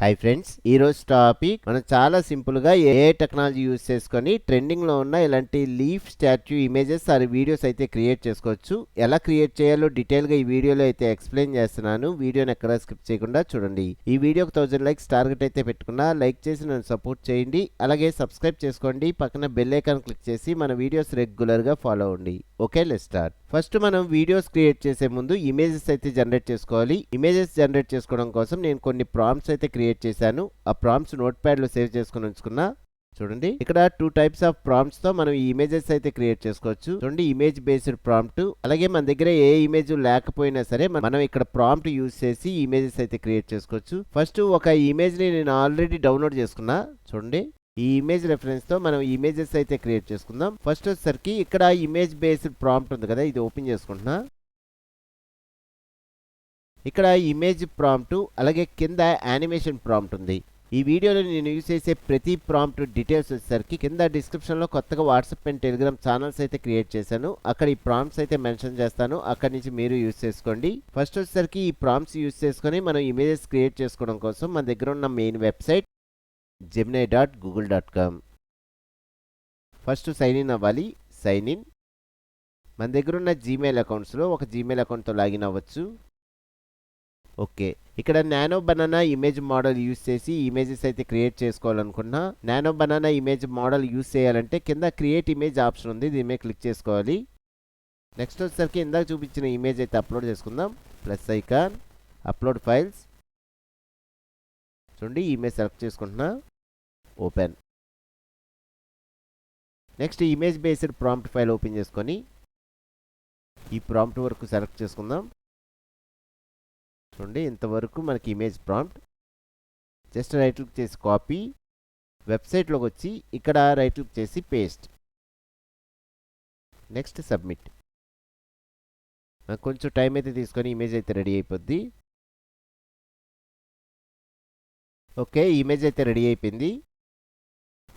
Hi friends, ఈరోజు topic మనం చాలా సింపుల్గా ఏఐ టెక్నాలజీ యూజ్ చేసుకొని ట్రెండింగ్లో ఉన్న ఇలాంటి leaf statue images or videos అయితే క్రియేట్ చేసుకోవచ్చు. ఎలా క్రియేట్ చేయాలో డీటెయిల్గా ఈ వీడియోలో అయితే ఎక్స్ప్లెయిన్ చేస్తున్నాను. వీడియోని ఎక్కడా స్కిప్ చేయకుండా చూడండి. ఈ వీడియోకి 1000 లైక్స్ టార్గెట్ అయితే పెట్టుకున్నా, లైక్ చేసి నన్ను సపోర్ట్ చేయండి. అలాగే సబ్స్క్రైబ్ చేసుకోండి. పక్కన బెల్ ఐకాన్ క్లిక్ చేసి మన వీడియోస్ రెగ్యులర్గా ఫాలో అవ్వండి. Okay, let's start. ఫస్ట్ మనం వీడియోస్ క్రియేట్ చేసే ముందు ఇమేజెస్ అయితే జనరేట్ చేసుకోవాలి. ఇమేజెస్ జనరేట్ చేసుకోవడం కోసం నేను కొన్ని ప్రాంప్ట్స్ అయితే క్రియేట్ చేశాను. ఆ ప్రాంప్ట్స్ నోట్ ప్యాడ్లో సేవ్ చేసుకుని ఉంచుకున్నా. చూడండి, ఇక్కడ 2 టైప్స్ ఆఫ్ ప్రాంప్ట్స్ తో మనం ఈ ఇమేజెస్ అయితే క్రియేట్ చేసుకోవచ్చు. చూడండి, ఇమేజ్ బేస్డ్ ప్రాంప్ట్. అలాగే మన దగ్గర ఏ ఇమేజ్ లేకపోయినా సరే మనం ఇక్కడ ప్రాంప్ట్ యూజ్ చేసి ఇమేజెస్ అయితే క్రియేట్ చేసుకోవచ్చు. ఫస్ట్ ఒక ఇమేజ్ ని నేను ఆల్రెడీ డౌన్లోడ్ చేసుకున్నా. చూడండి, ఈ ఇమేజ్ రెఫరెన్స్ తో మనం ఇమేజెస్ అయితే క్రియేట్ చేసుకుందాం. ఫస్ట్ వచ్చేసరికి ఇక్కడ ఇమేజ్ బేస్డ్ ప్రాంప్ట్ ఉంది కదా, ఇది ఓపెన్ చేసుకుంటున్నా. ఇక్కడ ఇమేజ్ ప్రాంప్ట్ అలాగే కింద యానిమేషన్ ప్రాంప్ట్ ఉంది. ఈ వీడియోలో నేను యూజ్ చేసే ప్రతి ప్రాంప్ట్ డీటెయిల్స్ వచ్చేసరికి కింద డిస్క్రిప్షన్లో కొత్తగా వాట్సాప్ అండ్ టెలిగ్రామ్ ఛానల్స్ అయితే క్రియేట్ చేశాను. అక్కడ ఈ ప్రాంప్ట్స్ అయితే మెన్షన్ చేస్తాను. అక్కడి నుంచి మీరు యూజ్ చేసుకోండి. ఫస్ట్ వచ్చేసరికి ఈ ప్రాంప్ట్స్ యూజ్ చేసుకొని మనం ఇమేజెస్ క్రియేట్ చేసుకోవడం కోసం మన దగ్గర ఉన్న main website gemini.google.com. First sign in అవ్వాలి. Sign in. మన దగ్గర ఉన్న జీమెయిల్ అకౌంట్స్లో ఒక జీమెయిల్ అకౌంట్తో లాగిన్ అవ్వచ్చు. ఓకే, ఇక్కడ nano banana image model use చేసి ఇమేజెస్ అయితే క్రియేట్ చేసుకోవాలనుకున్నా. Nano banana image model use చేయాలంటే కింద క్రియేట్ ఇమేజ్ ఆప్షన్ ఉంది, దీని మీద క్లిక్ చేసుకోవాలి. నెక్స్ట్ వచ్చేసరికి ఇందాక చూపించిన ఇమేజ్ అయితే అప్లోడ్ చేసుకుందాం. Plus icon, upload files. చూడండి, ఇమేజ్ సెలెక్ట్ చేసుకుంటున్నా. Open. Next image based prompt file open చేసుకొని ఈ ప్రాంప్ట్ వరకు సెలెక్ట్ చేసుకుందాం. చూడండి, ఇంతవరకు మనకి image prompt. Just right click చేసి కాపీ, వెబ్సైట్లోకి వచ్చి ఇక్కడ రైట్ క్లిక్ చేసి పేస్ట్. Next submit. కొంచెం టైం అయితే తీసుకొని ఇమేజ్ అయితే రెడీ అయిపోద్ది. ఓకే, ఇమేజ్ అయితే రెడీ అయిపోయింది.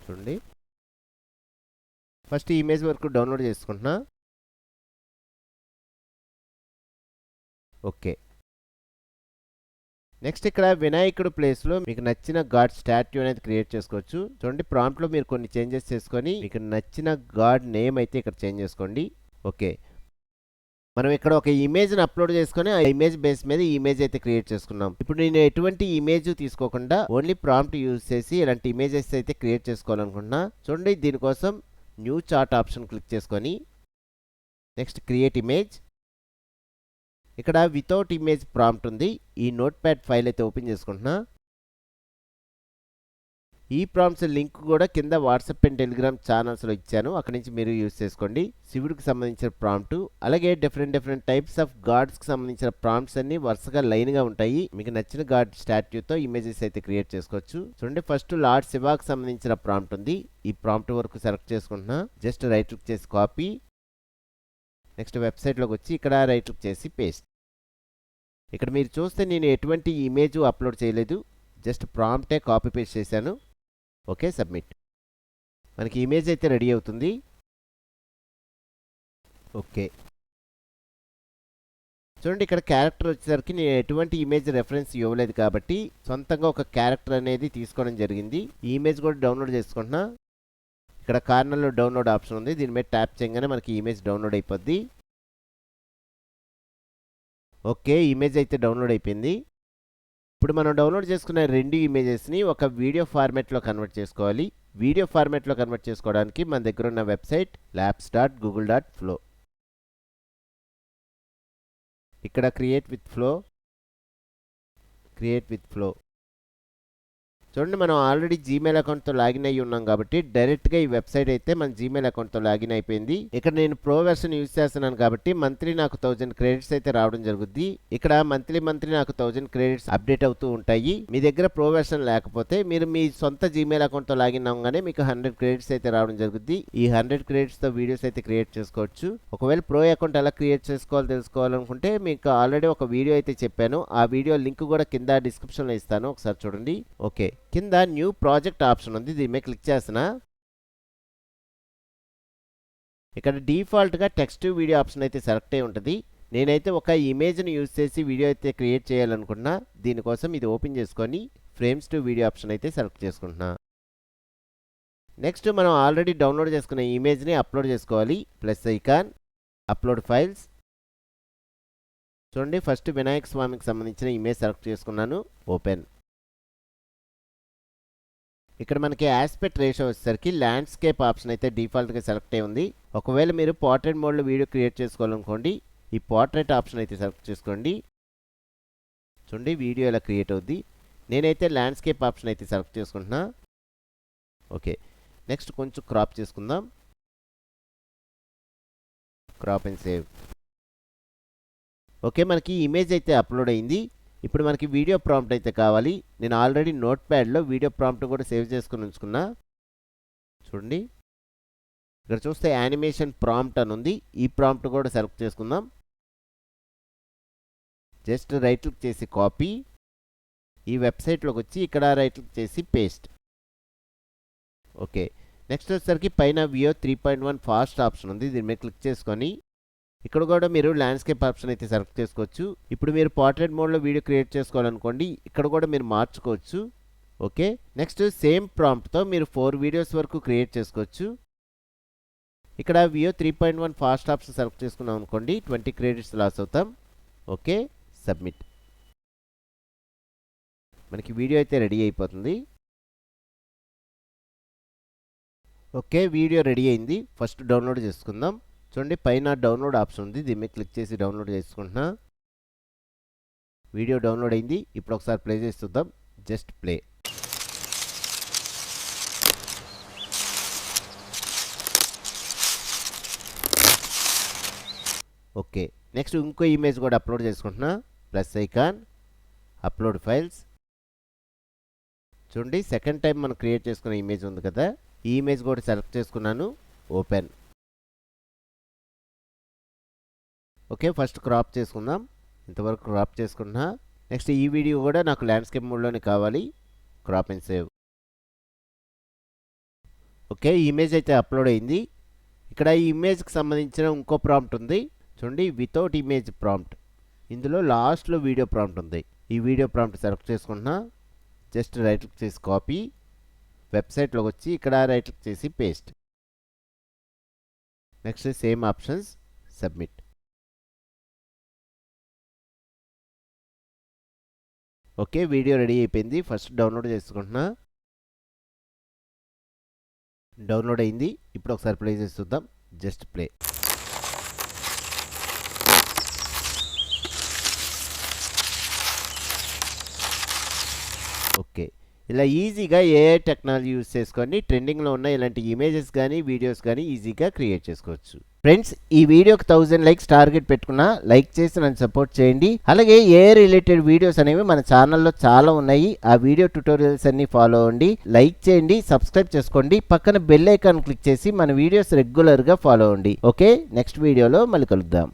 చూడండి, ఫస్ట్ ఈ ఇమేజ్ వరకు డౌన్లోడ్ చేసుకుంటున్నా. ఓకే, నెక్స్ట్ ఇక్కడ వినాయకుడు ప్లేస్లో మీకు నచ్చిన గాడ్ స్టాట్యూ అనేది క్రియేట్ చేసుకోవచ్చు. చూడండి, ప్రాంప్ట్లో మీరు కొన్ని చేంజెస్ చేసుకొని మీకు నచ్చిన గాడ్ నేమ్ అయితే ఇక్కడ చేంజ్ చేసుకోండి. ఓకే, మనం ఇక్కడ ఒక ఇమేజ్ని అప్లోడ్ చేసుకొని ఆ ఇమేజ్ బేస్ మీద ఈ ఇమేజ్ అయితే క్రియేట్ చేసుకున్నాం. ఇప్పుడు నేను ఎటువంటి ఇమేజ్ తీసుకోకుండా ఓన్లీ ప్రాంప్ట్ యూజ్ చేసి ఇలాంటి ఇమేజెస్ అయితే క్రియేట్ చేసుకోవాలనుకుంటున్నా. చూడండి, దీనికోసం న్యూ చార్ట్ ఆప్షన్ క్లిక్ చేసుకొని నెక్స్ట్ క్రియేట్ ఇమేజ్. ఇక్కడ వితౌట్ ఇమేజ్ ప్రాంప్ట్ ఉంది. ఈ నోట్ ప్యాడ్ ఫైల్ అయితే ఓపెన్ చేసుకుంటున్నా. ఈ ప్రాంప్ట్స్ లింక్ కూడా కింద వాట్సాప్ అండ్ టెలిగ్రామ్ ఛానల్స్లో ఇచ్చాను, అక్కడి నుంచి మీరు యూజ్ చేసుకోండి. శివుడికి సంబంధించిన ప్రాంప్ట్ అలాగే డిఫరెంట్ టైప్స్ ఆఫ్ గాడ్స్కి సంబంధించిన ప్రాంప్ట్స్ అన్ని వరుసగా లైన్గా ఉంటాయి. మీకు నచ్చిన గాడ్ స్టాట్యూతో ఇమేజెస్ అయితే క్రియేట్ చేసుకోవచ్చు. చూడండి, ఫస్ట్ లార్డ్ శివాకి సంబంధించిన ప్రాంప్ట్ ఉంది. ఈ ప్రాంప్ట్ వరకు సెలెక్ట్ చేసుకుంటున్నా. జస్ట్ రైట్ క్లిక్ చేసి కాపీ. నెక్స్ట్ వెబ్సైట్లోకి వచ్చి ఇక్కడ రైట్ క్లిక్ చేసి పేస్ట్. ఇక్కడ మీరు చూస్తే నేను ఎటువంటి ఇమేజ్ అప్లోడ్ చేయలేదు, జస్ట్ ప్రాంప్టే కాపీ పేస్ట్ చేశాను. Okay, submit. మనకి ఇమేజ్ అయితే రెడీ అవుతుంది. ఓకే, చూడండి, ఇక్కడ క్యారెక్టర్ వచ్చేసరికి నేను ఎటువంటి ఇమేజ్ రెఫరెన్స్ ఇవ్వలేదు కాబట్టి సొంతంగా ఒక క్యారెక్టర్ అనేది తీసుకోవడం జరిగింది. ఈ ఇమేజ్ కూడా డౌన్లోడ్ చేసుకుంటున్నా. ఇక్కడ కార్నర్లో డౌన్లోడ్ ఆప్షన్ ఉంది, దీని మీద ట్యాప్ చేయగానే మనకి ఇమేజ్ డౌన్లోడ్ అయిపోద్ది. ఓకే, ఇమేజ్ అయితే డౌన్లోడ్ అయిపోయింది. ఇప్పుడు మనం డౌన్లోడ్ చేసుకున్న 2 ఇమేజెస్ని ఒక వీడియో ఫార్మాట్లో కన్వర్ట్ చేసుకోవాలి. వీడియో ఫార్మాట్లో కన్వర్ట్ చేసుకోవడానికి మన దగ్గర ఉన్న వెబ్సైట్ labs.google.flow. ఇక్కడ క్రియేట్ విత్ ఫ్లో. చూడండి, మనం ఆల్రెడీ జీమెయిల్ అకౌంట్తో లాగిన్ అయ్యి ఉన్నాం కాబట్టి డైరెక్ట్గా ఈ వెబ్సైట్ అయితే మన జీమెయిల్ అకౌంట్తో లాగిన్ అయిపోయింది. ఇక్కడ నేను ప్రో వెర్షన్ యూజ్ చేస్తున్నాను కాబట్టి మంత్లీ నాకు 1000 క్రెడిట్స్ అయితే రావడం జరుగుద్ది. ఇక్కడ మంత్లీ నాకు 1000 క్రెడిట్స్ అప్డేట్ అవుతూ ఉంటాయి. మీ దగ్గర ప్రో వెర్షన్ లేకపోతే మీరు మీ సొంత జీమెయిల్ అకౌంట్తో లాగిన్ అవ్వగానే మీకు 100 క్రెడిట్స్ అయితే రావడం జరుగుద్ది. ఈ 100 క్రెడిట్స్తో వీడియోస్ అయితే క్రియేట్ చేసుకోవచ్చు. ఒకవేళ ప్రో అకౌంట్ ఎలా క్రియేట్ చేసుకోవాలో తెలుసుకోవాలనుకుంటే మీకు ఆల్రెడీ ఒక వీడియో అయితే చెప్పాను. ఆ వీడియో లింక్ కూడా కింద డిస్క్రిప్షన్లో ఇస్తాను, ఒకసారి చూడండి. ఓకే, కింద న్యూ ప్రాజెక్ట్ ఆప్షన్ ఉంది, దీని మీద క్లిక్ చేస్తున్నా. ఇక్కడ డిఫాల్ట్గా టెక్స్ట్ వీడియో ఆప్షన్ అయితే సెలెక్ట్ అయి ఉంటుంది. నేనైతే ఒక ఇమేజ్ని యూజ్ చేసి వీడియో అయితే క్రియేట్ చేయాలనుకున్నా. దీనికోసం ఇది ఓపెన్ చేసుకొని ఫ్రేమ్స్ టు వీడియో ఆప్షన్ అయితే సెలెక్ట్ చేసుకుంటున్నా. నెక్స్ట్ మనం ఆల్రెడీ డౌన్లోడ్ చేసుకున్న ఇమేజ్ని అప్లోడ్ చేసుకోవాలి. Plus icon, upload files. చూడండి, ఫస్ట్ వినాయక స్వామికి సంబంధించిన ఇమేజ్ సెలెక్ట్ చేసుకున్నాను. ఓపెన్. ఇక్కడ మనకి ఆస్పెక్ట్ రేషియో వచ్చేసరికి ల్యాండ్స్కేప్ ఆప్షన్ అయితే డిఫాల్ట్గా సెలెక్ట్ అయి ఉంది. ఒకవేళ మీరు పోర్ట్రేట్ మోడ్లో వీడియో క్రియేట్ చేసుకోవాలనుకోండి, ఈ పోర్ట్రేట్ ఆప్షన్ అయితే సెలెక్ట్ చేసుకోండి. చూడండి, వీడియో ఇలా క్రియేట్ అవుద్ది. నేనైతే ల్యాండ్స్కేప్ ఆప్షన్ అయితే సెలెక్ట్ చేసుకుంటున్నా. ఓకే, నెక్స్ట్ కొంచెం క్రాప్ చేసుకుందాం. Crop and save. ఓకే, మనకి ఇమేజ్ అయితే అప్లోడ్ అయింది. ఇప్పుడు మనకి వీడియో ప్రాంప్ట్ అయితే కావాలి. నేను ఆల్రెడీ నోట్ ప్యాడ్లో వీడియో ప్రాంప్ట్ కూడా సేవ్ చేసుకుని ఉంచుకున్నా. చూడండి, ఇక్కడ చూస్తే యానిమేషన్ ప్రాంప్ట్ అని ఉంది. ఈ ప్రాంప్ట్ కూడా సెలెక్ట్ చేసుకుందాం. జస్ట్ రైట్ క్లిక్ చేసి కాపీ, ఈ వెబ్సైట్లోకి వచ్చి ఇక్కడ రైట్ క్లిక్ చేసి పేస్ట్. ఓకే, నెక్స్ట్ వచ్చేసరికి పైన వియో 3.1 ఫాస్ట్ ఆప్షన్ ఉంది. దీని మీద క్లిక్ చేసుకొని ఇక్కడ కూడా మీరు ల్యాండ్స్కేప్ ఆప్షన్ అయితే సెలెక్ట్ చేసుకోవచ్చు. ఇప్పుడు మీరు పోర్ట్రేట్ మోడ్లో వీడియో క్రియేట్ చేసుకోవాలనుకోండి, ఇక్కడ కూడా మీరు మార్చుకోవచ్చు. ఓకే, నెక్స్ట్ సేమ్ ప్రాంప్ట్తో మీరు 4 వీడియోస్ వరకు క్రియేట్ చేసుకోవచ్చు. ఇక్కడ వియో 3.1 ఫాస్ట్ ఆప్షన్ సెలెక్ట్ చేసుకున్నాం అనుకోండి, 20 క్రెడిట్స్ లాస్ అవుతాం. Okay, submit. మనకి వీడియో అయితే రెడీ అయిపోతుంది. ఓకే, వీడియో రెడీ అయింది. ఫస్ట్ డౌన్లోడ్ చేసుకుందాం. చూడండి, పైన డౌన్లోడ్ ఆప్షన్ ఉంది. దీని మీద క్లిక్ చేసి డౌన్లోడ్ చేసుకుంటున్నా. వీడియో డౌన్లోడ్ అయింది. ఇప్పుడు ఒకసారి ప్లే చేసి చూద్దాం. Just play. ఓకే, నెక్స్ట్ ఇంకో ఇమేజ్ కూడా అప్లోడ్ చేసుకుంటున్నా. Plus icon, upload files. చూడండి, సెకండ్ టైం మనం క్రియేట్ చేసుకున్న ఇమేజ్ ఉంది కదా, ఈ ఇమేజ్ కూడా సెలెక్ట్ చేసుకున్నాను. ఓపెన్. ఓకే, ఫస్ట్ క్రాప్ చేసుకుందాం. ఇంతవరకు క్రాప్ చేసుకున్నా. నెక్స్ట్ ఈ వీడియో కూడా నాకు ల్యాండ్స్కేప్ మోడ్లోనే కావాలి. Crop and save. ఓకే, ఈ ఇమేజ్ అయితే అప్లోడ్ అయింది. ఇక్కడ ఈ ఇమేజ్కి సంబంధించిన ఇంకో ప్రాంప్ట్ ఉంది. చూడండి, వితౌట్ ఇమేజ్ ప్రాంప్ట్. ఇందులో లాస్ట్లో వీడియో ప్రాంప్ట్ ఉంది. ఈ వీడియో ప్రాంప్ట్ సెలెక్ట్ చేసుకుంటున్నా. జస్ట్ రైట్ క్లిక్ చేసి కాపీ, వెబ్సైట్లోకి వచ్చి ఇక్కడ రైట్ క్లిక్ చేసి paste. Next same options, submit. Okay, video ready అయిపోయింది. ఫస్ట్ డౌన్లోడ్ చేసుకుంటున్నా. డౌన్లోడ్ అయింది. ఇప్పుడు ఒకసారి ప్లే చేసి చూద్దాం. Just play. ఓకే, ఇలా ఈజీగా ఏఐ టెక్నాలజీ యూజ్ చేసుకొని ట్రెండింగ్లో ఉన్న ఇలాంటి ఇమేజెస్ కానీ వీడియోస్ కానీ ఈజీగా క్రియేట్ చేసుకోవచ్చు. ఫ్రెండ్స్, ఈ వీడియోకి 1000 లైక్స్ టార్గెట్ పెట్టుకున్నా, లైక్ చేసి నన్ను సపోర్ట్ చేయండి. అలాగే ఏఐ రిలేటెడ్ వీడియోస్ అనేవి మన ఛానల్లో చాలా ఉన్నాయి. ఆ వీడియో ట్యుటోరియల్స్ అన్ని ఫాలో అవ్వండి, లైక్ చేయండి, సబ్స్క్రైబ్ చేసుకోండి. పక్కన బెల్ ఐకాన్ క్లిక్ చేసి మన వీడియోస్ రెగ్యులర్గా ఫాలో అవ్వండి. ఓకే, నెక్స్ట్ వీడియోలో మళ్ళీ కలుద్దాం.